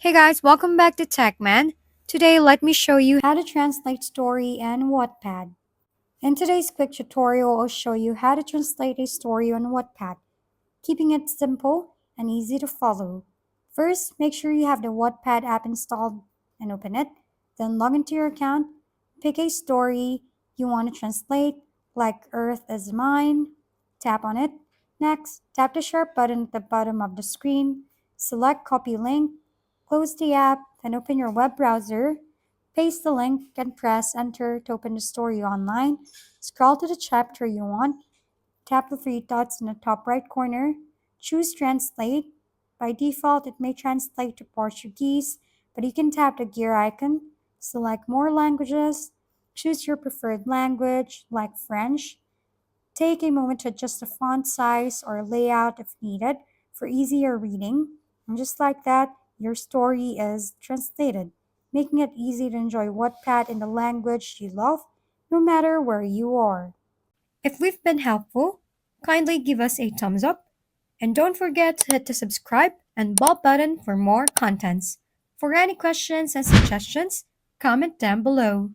Hey guys, welcome back to TechMan. Today, let me show you how to translate story in Wattpad. In today's quick tutorial, I'll show you how to translate a story on Wattpad, keeping it simple and easy to follow. First, make sure you have the Wattpad app installed and open it. Then log into your account, pick a story you want to translate, like Earth is Mine. Tap on it. Next, tap the sharp button at the bottom of the screen. Select Copy Link. Close the app, then open your web browser. Paste the link and press Enter to open the story online. Scroll to the chapter you want. Tap the three dots in the top right corner. Choose Translate. By default, it may translate to Portuguese, but you can tap the gear icon, select More Languages, choose your preferred language, like French. Take a moment to adjust the font size or layout if needed for easier reading. And just like that, your story is translated, making it easy to enjoy Wattpad in the language you love, no matter where you are. If we've been helpful, kindly give us a thumbs up and don't forget to hit the subscribe and bell button for more contents. For any questions and suggestions, comment down below.